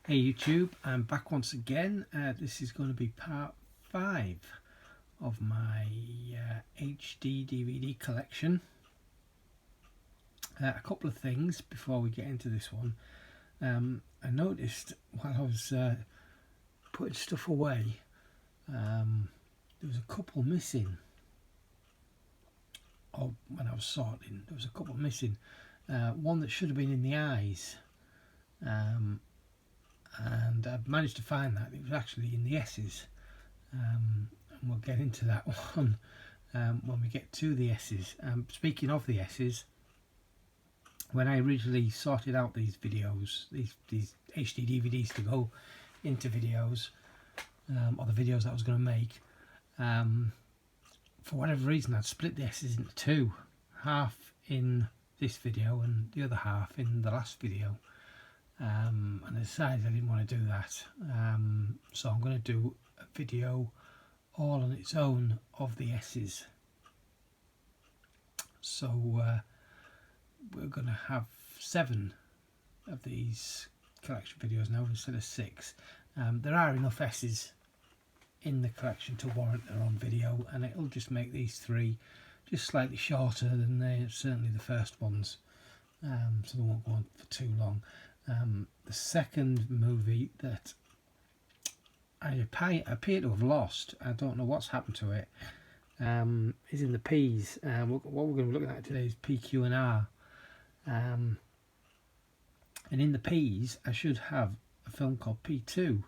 Hey YouTube, I'm back once again. This is going to be part 5 of my HD DVD collection. A couple of things before we get into this one. I noticed while I was putting stuff away, there was a couple missing. Or when I was sorting, there was a couple missing. One that should have been in the eyes. And I managed to find that it was actually in the S's, and we'll get into that one when we get to the S's. Speaking of the S's, when I originally sorted out these videos, these HD DVDs to go into videos, or the videos that I was going to make, for whatever reason I'd split the S's into two, half in this video and the other half in the last video. And I decided I didn't want to do that, so I'm going to do a video all on its own of the S's. So we're going to have 7 of these collection videos now instead of 6. There are enough S's in the collection to warrant their own video, and it'll just make these 3 just slightly shorter than certainly the first ones, so they won't go on for too long. The second movie that I appear to have lost, I don't know what's happened to it, is in the P's. What we're going to be looking at today is PQ&R. And in the P's I should have a film called P2,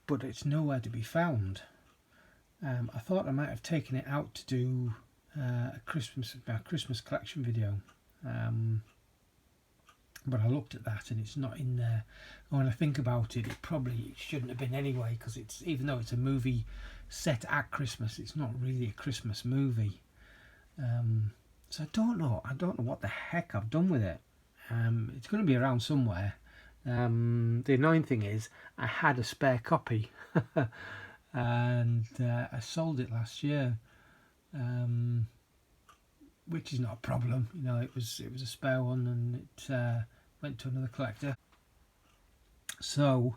but it's nowhere to be found. I thought I might have taken it out to do a Christmas collection video, but I looked at that and it's not in there. And when I think about it, it probably shouldn't have been anyway, because it's, even though it's a movie set at Christmas, it's not really a Christmas movie. So I don't know what the heck I've done with it. It's going to be around somewhere. The annoying thing is I had a spare copy and I sold it last year, which is not a problem. You know, it was a spare one, and it went to another collector. So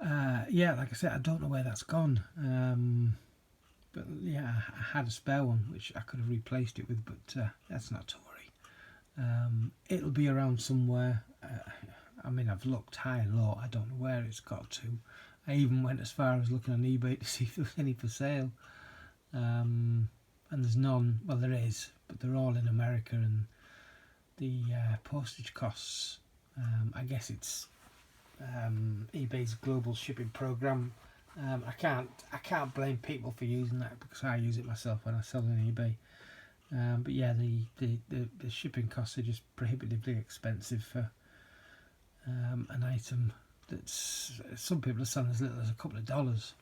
yeah, like I said, I don't know where that's gone, but yeah, I had a spare one which I could have replaced it with, but that's not to worry. It'll be around somewhere. I mean, I've looked high and low, I don't know where it's got to. I even went as far as looking on eBay to see if there was any for sale, and there's none. Well, there is, but they're all in America, and the postage costs, I guess it's eBay's global shipping program. I can't blame people for using that, because I use it myself when I sell on eBay. But yeah, the shipping costs are just prohibitively expensive for an item that's, some people are selling as little as a couple of dollars,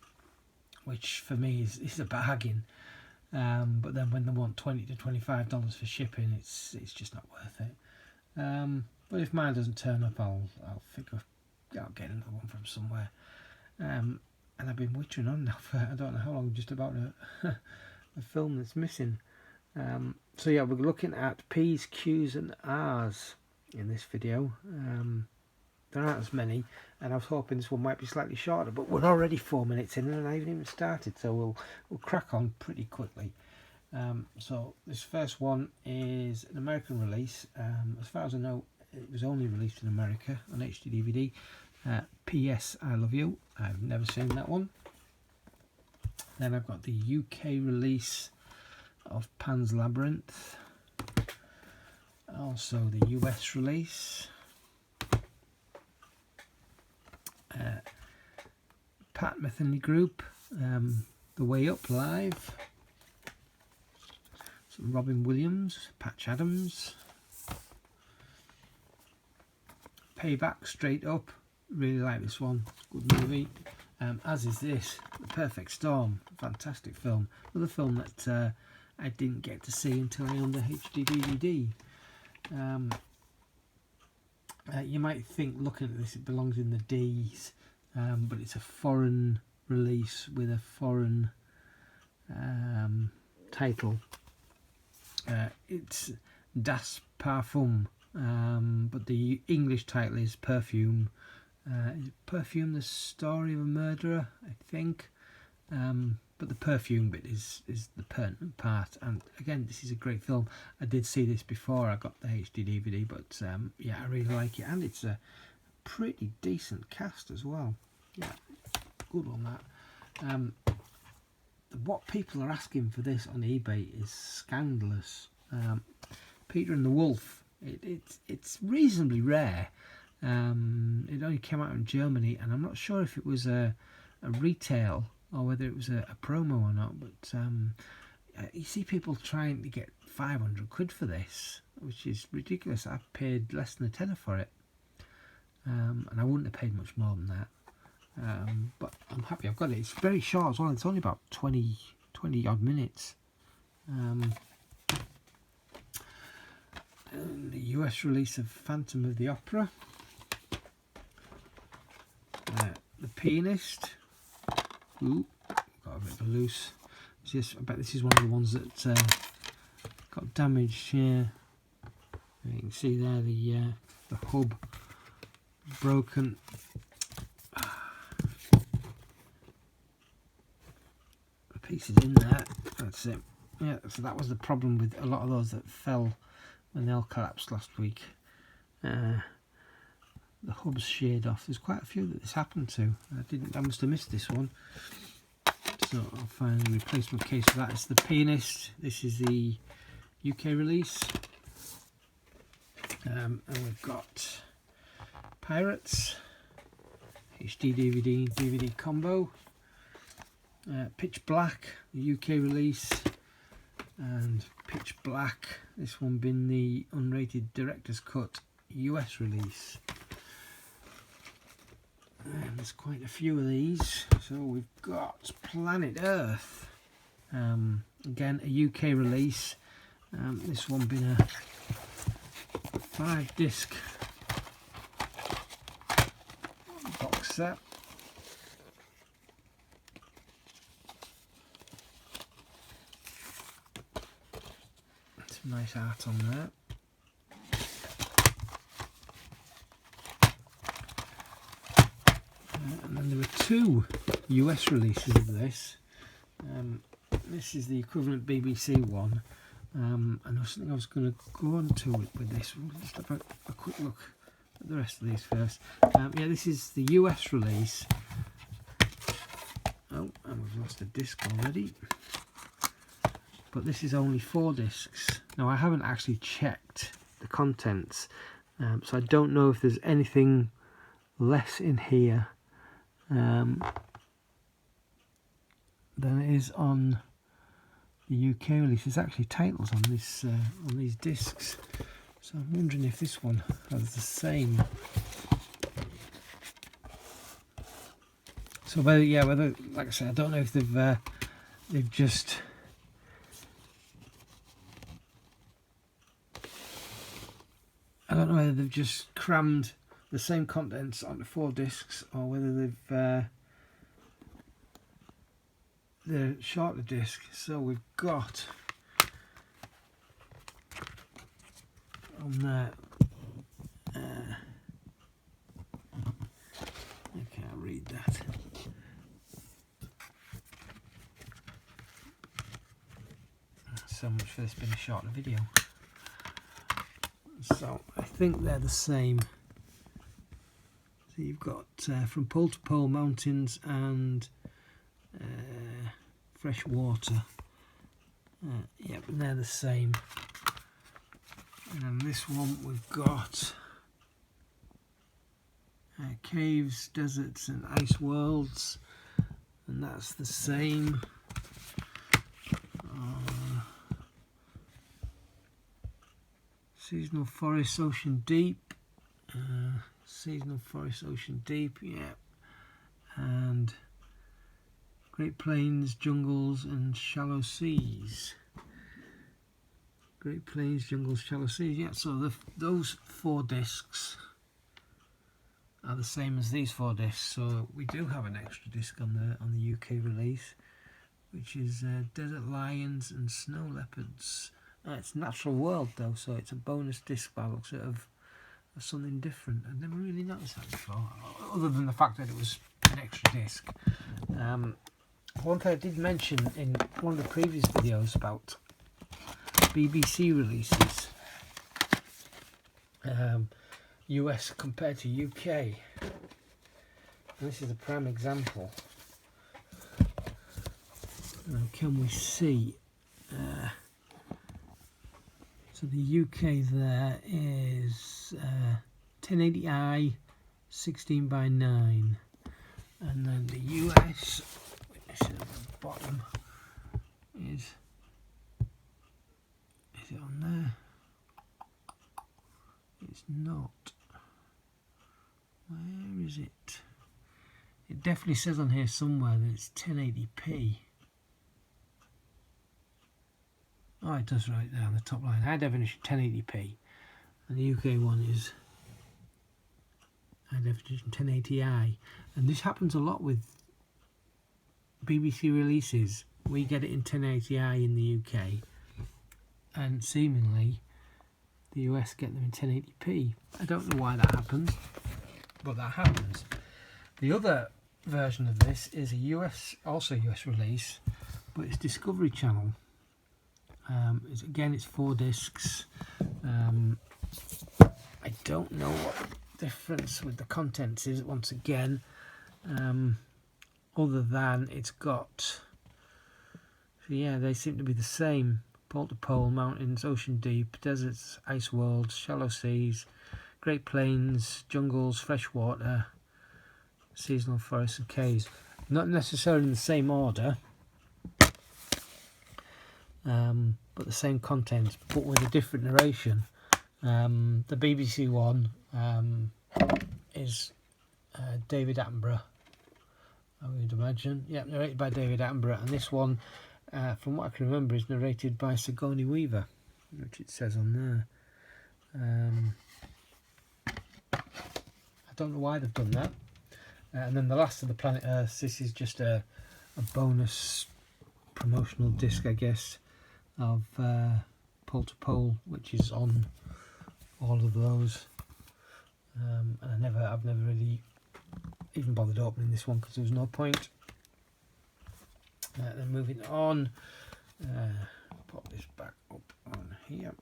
which for me is a bargain. But then when they want $20 to $25 for shipping, it's just not worth it. But if mine doesn't turn up, I'll figure out getting another one from somewhere. And I've been wittering on now for I don't know how long, just about a film that's missing. So yeah, we're looking at P's, Q's and R's in this video. There aren't as many, and I was hoping this one might be slightly shorter, but we're already 4 minutes in and I haven't even started, so we'll crack on pretty quickly. So this first one is an American release. As far as I know, it was only released in America on HD DVD. P.S. I Love You. I've never seen that one. Then I've got the UK release of Pan's Labyrinth. Also the US release. Pat Metheny Group, The Way Up Live. Some Robin Williams, Patch Adams. Payback, Straight Up. Really like this one. Good movie. As is this, The Perfect Storm. Fantastic film. Another film that I didn't get to see until I owned a HD DVD. You might think, looking at this, it belongs in the D's, but it's a foreign release with a foreign title. It's Das Parfum, but the English title is Perfume. Is it Perfume, the Story of a Murderer, I think. But the perfume bit is the pertinent part. And again, this is a great film. I did see this before I got the HD DVD, but yeah, I really like it. And it's a pretty decent cast as well. Yeah, good on that. What people are asking for this on eBay is scandalous. Peter and the Wolf. It's reasonably rare. It only came out in Germany, and I'm not sure if it was a retail or whether it was a promo or not. But you see people trying to get 500 quid for this, which is ridiculous. I paid less than a tenner for it, and I wouldn't have paid much more than that. But I'm happy I've got it. It's very short as well. It's only about 20 odd minutes. And the US release of Phantom of the Opera. The Pianist. Ooh, got a bit of loose. I bet this is one of the ones that got damaged. Yeah, you can see there the hub broken. The pieces in there. That's it. Yeah, so that was the problem with a lot of those that fell when they all collapsed last week. The hub's sheared off. There's quite a few that this happened to. I must have missed this one. So I'll find a replacement case for that. It's The Pianist. This is the UK release. And we've got Pirates, HD DVD combo. Pitch Black, the UK release. And Pitch Black, this one being the unrated director's cut US release. And there's quite a few of these. So we've got Planet Earth, again a UK release. This one being a 5-disc box set. Some nice art on there. And then there were 2 US releases of this. This is the equivalent BBC one, and I was thinking I was going to go on to it with this. We'll just have a quick look at the rest of these first. Yeah, this is the US release. Oh, and we've lost a disc already. But this is only 4 discs. Now, I haven't actually checked the contents, so I don't know if there's anything less in here than it is on the UK release. There's actually titles on this on these discs, so I'm wondering if this one has the same. So whether like I said, I don't know if they've just crammed the same contents onto 4 discs, or whether they've the shorter disc. So we've got on there. I can't read that. So much for this being a shorter video. So I think they're the same. So you've got From Pole to Pole, Mountains, and Fresh Water. Yeah, but they're the same. And this one we've got Caves, Deserts, and Ice Worlds, and that's the same. Seasonal Forest, Ocean Deep. Seasonal Forest, Ocean Deep, yeah. And Great Plains, Jungles, and Shallow Seas. Great Plains, Jungles, Shallow Seas, yeah. So those 4 discs are the same as these 4 discs. So we do have an extra disc on the UK release, which is Desert Lions and Snow Leopards. It's Natural World though, so it's a bonus disc by the looks of as something different. I'd never really noticed that before, other than the fact that it was an extra disc. One thing I did mention in one of the previous videos about BBC releases, US compared to UK, and this is a prime example. Now, can we see? So the UK there is 1080i 16:9, and then the US, which is at the bottom, is it on there? It's not. Where is it? It definitely says on here somewhere that it's 1080p. Oh, it does right there on the top line. High definition 1080p, and the UK one is high definition 1080i. And this happens a lot with BBC releases. We get it in 1080i in the UK, and seemingly the US get them in 1080p. I don't know why that happens, but that happens. The other version of this is a also US release, but it's Discovery Channel. It's 4 discs. I don't know what the difference with the contents is, once again, other than it's got, so yeah, they seem to be the same: pole to pole, mountains, ocean deep, deserts, ice worlds, shallow seas, great plains, jungles, fresh water, seasonal forests and caves. Not necessarily in the same order, but the same content, but with a different narration. The BBC one is David Attenborough, I would imagine. Yeah, narrated by David Attenborough, and this one, from what I can remember, is narrated by Sigourney Weaver, which it says on there. I don't know why they've done that. And then The Last of the Planet Earth, this is just a bonus promotional disc, I guess, of Pole to Pole, which is on all of those. And I've never really even bothered opening this one because there was no point. Then moving on, pop this back up on here.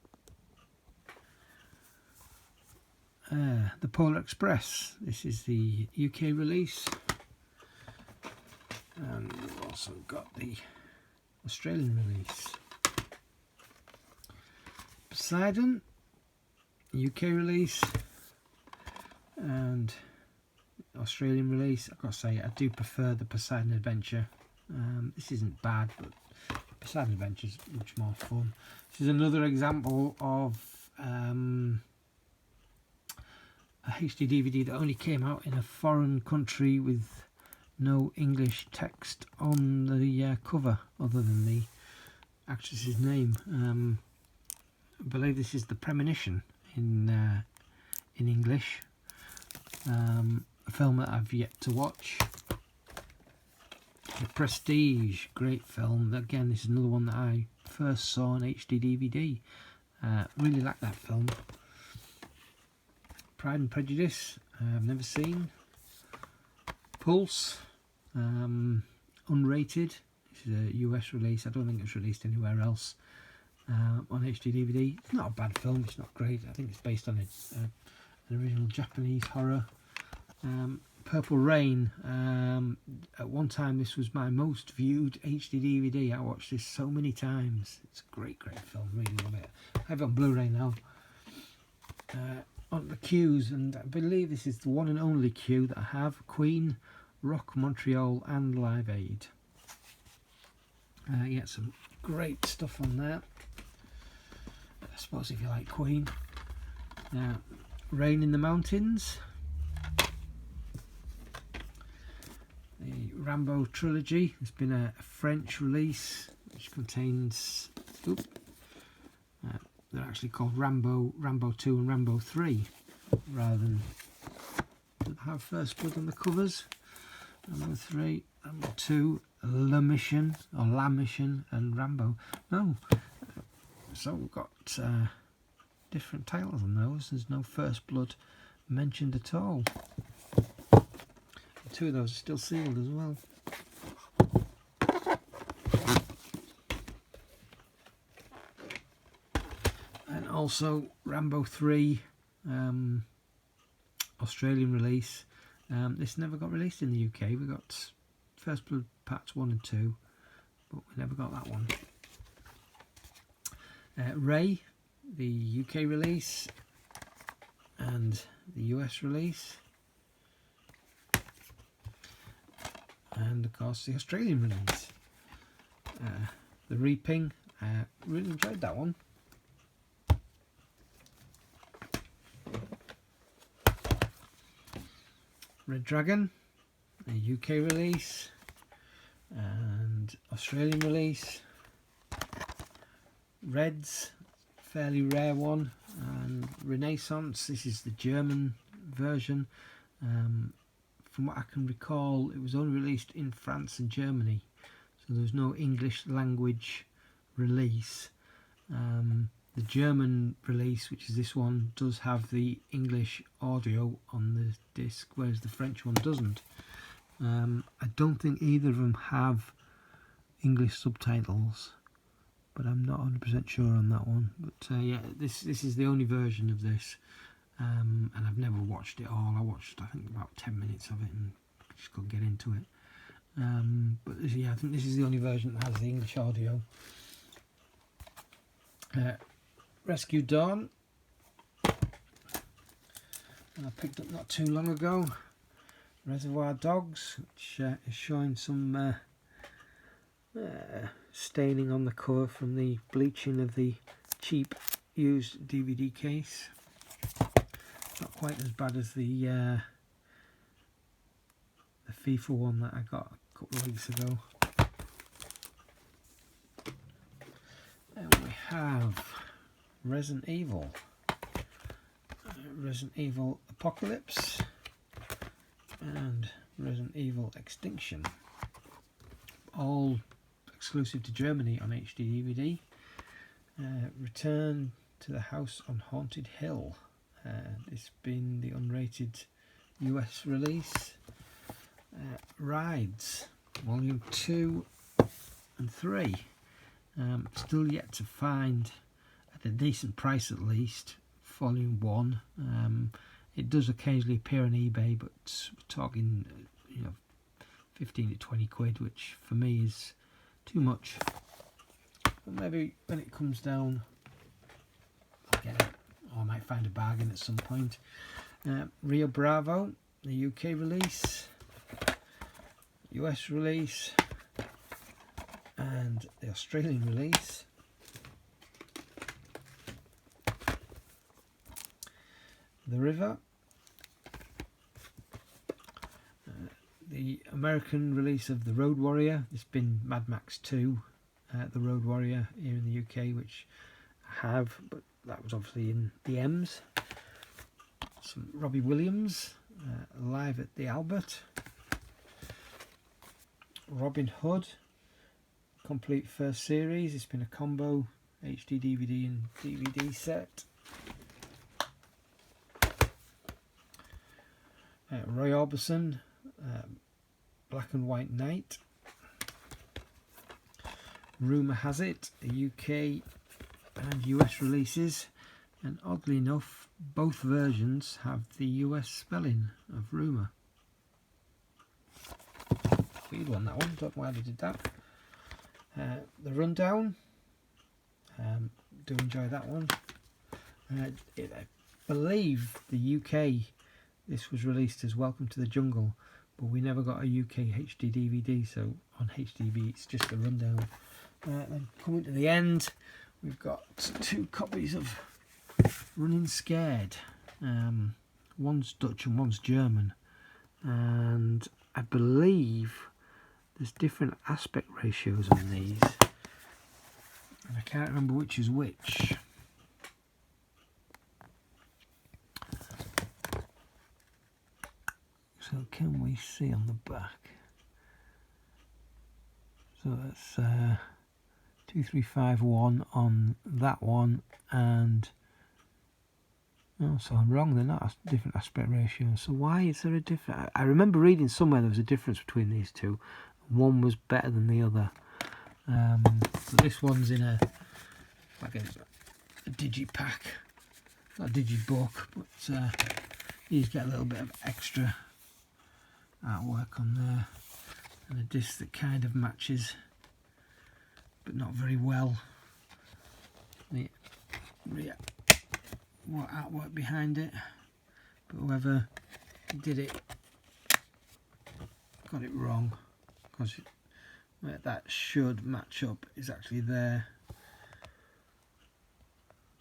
The Polar Express. This is the UK release, and we've also got the Australian release. Poseidon, UK release, and Australian release. I've got to say, I do prefer the Poseidon Adventure. This isn't bad, but Poseidon Adventure is much more fun. This is another example of a HD DVD that only came out in a foreign country with no English text on the cover other than the actress's name. I believe this is The Premonition in English, a film that I've yet to watch. The Prestige, great film. Again, this is another one that I first saw on HD DVD. Really like that film. Pride and Prejudice, I've never seen. Pulse, unrated. This is a US release. I don't think it was released anywhere else on HD DVD. It's not a bad film. It's not great. I think it's based on an original Japanese horror. Purple Rain. At one time, this was my most viewed HD DVD. I watched this so many times. It's a great film. Really love it. I have it on Blu-ray now. On the queues, and I believe this is the one and only queue that I have: Queen, Rock Montreal, and Live Aid. Yeah, some great stuff on there. I suppose if you like Queen. Rain in the Mountains. The Rambo trilogy. There's been a French release which contains. They're actually called Rambo 2 and Rambo 3, rather than have First Blood on the covers. Rambo 3, Rambo 2, La Mission, or La Mission, and Rambo. No. So we've got different titles on those. There's no First Blood mentioned at all. 2 of those are still sealed as well. And also Rambo 3 Australian release. This never got released in the UK. We got First Blood Parts 1 and 2, but we never got that one. Ray, the UK release, and the US release, and of course the Australian release. The Reaping, really enjoyed that one. Red Dragon, a UK release and Australian release. Reds, fairly rare one, and Renaissance, this is the German version. From what I can recall, it was only released in France and Germany, so there's no English language release. The German release, which is this one, does have the English audio on the disc, whereas the French one doesn't. I don't think either of them have English subtitles, but I'm not 100% sure on that one. But yeah, this is the only version of this, and I've never watched it all. I watched, I think, about 10 minutes of it and just couldn't get into it. But yeah, I think this is the only version that has the English audio. Rescue Dawn, I picked up not too long ago. Reservoir Dogs, which is showing some staining on the cover from the bleaching of the cheap used DVD case. Not quite as bad as the FIFA one that I got a couple of weeks ago. And we have Resident Evil, Resident Evil Apocalypse, and Resident Evil Extinction, all exclusive to Germany on HD DVD. Return to the House on Haunted Hill, it's been the unrated US release. Rides Volume 2 and 3, still yet to find at a decent price, at least, Volume 1. It does occasionally appear on eBay, but we're talking 15 to 20 quid, which for me is too much. But maybe when it comes down, I'll get it, or I might find a bargain at some point. Rio Bravo, the UK release, US release, and the Australian release. The River, the American release of The Road Warrior. It's been Mad Max 2, The Road Warrior here in the UK, which I have, but that was obviously in the M's. Some Robbie Williams, Live at the Albert. Robin Hood, complete first series. It's been a combo HD DVD and DVD set. Roy Orbison, Black and White Night. Rumour Has It, the UK and US releases, and oddly enough both versions have the US spelling of rumour. Weird one, that one, don't know why they did that. The Rundown, do enjoy that one. I believe the UK, this was released as Welcome to the Jungle, but we never got a UK HD DVD, so on HDB it's just the Rundown. Then coming to the end, we've got 2 copies of Running Scared. One's Dutch and one's German, and I believe there's different aspect ratios on these, and I can't remember which is which. So can we see on the back? So that's 2351 on that one, and Oh, so I'm wrong. They're not different aspect ratios. So why is there a difference? I remember reading somewhere there was a difference between these two. One was better than the other. So this one's in a digipack, not a digibook, but you just get a little bit of extra artwork on there, and a disc that kind of matches, but not very well. What artwork behind it, but whoever did it got it wrong, because where that should match up is actually there,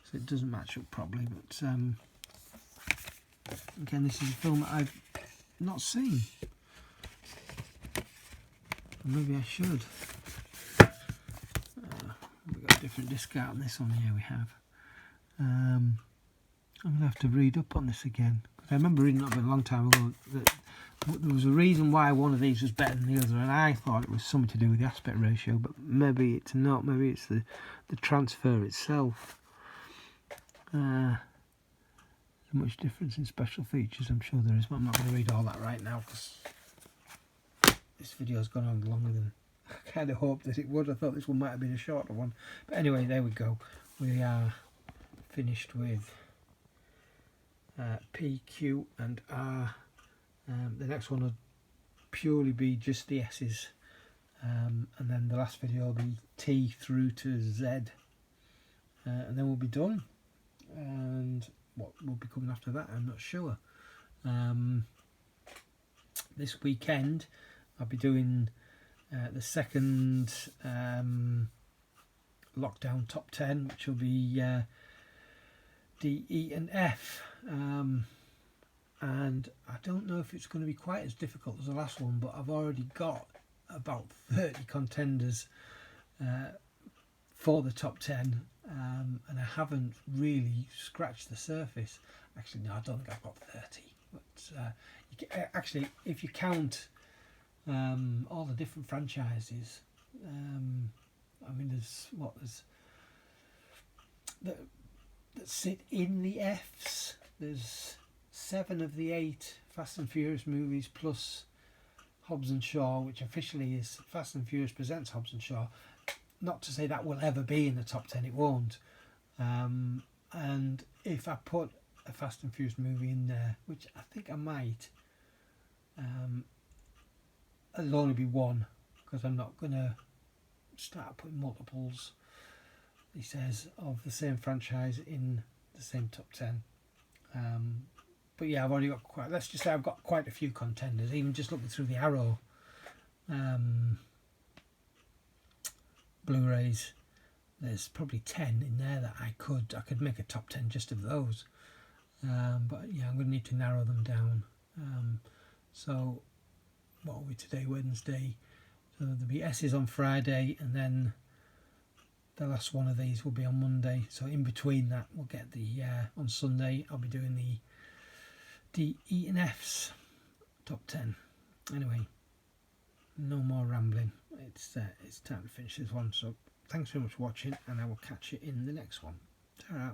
so it doesn't match up properly. But again, this is a film that I've not seen, maybe I should. We've got a different disc out on this one here. We have. I'm going to have to read up on this again. I remember reading up a long time ago that there was a reason why one of these was better than the other, and I thought it was something to do with the aspect ratio, but maybe it's not. Maybe it's the transfer itself. There's much difference in special features, I'm sure there is, but I'm not going to read all that right now because this video's gone on longer than I kind of hoped that it would. I thought this one might have been a shorter one. But anyway, there we go. We are finished with P, Q and R. The next one will purely be just the S's, and then the last video will be T through to Z, and then we'll be done. And what will be coming after that, I'm not sure. This weekend I'll be doing the second lockdown top 10, which will be D, E and F, and I don't know if it's going to be quite as difficult as the last one, but I've already got about 30 contenders for the top 10, and I haven't really scratched the surface. Actually, no, I don't think I've got 30, but actually, if you count all the different franchises, I mean, there's that sit in the Fs. There's 7 of the 8 Fast and Furious movies plus Hobbs and Shaw, which officially is Fast and Furious Presents Hobbs and Shaw. Not to say that will ever be in the top 10, it won't. And if I put a Fast and Furious movie in there, which I think I might, it'll only be one, because I'm not going to start putting multiples, he says, of the same franchise in the same top 10. But yeah, I've already got let's just say I've got quite a few contenders, even just looking through the Arrow Blu-rays. There's probably 10 in there that I could make a top 10 just of those. But yeah, I'm going to need to narrow them down. So what are we today? Wednesday. So there'll be S's on Friday, and then the last one of these will be on Monday. So in between that, we'll get the on Sunday I'll be doing the D, E and F's top 10. Anyway, no more rambling. It's time to finish this one. So thanks very much for watching, and I will catch you in the next one. Ta-ra.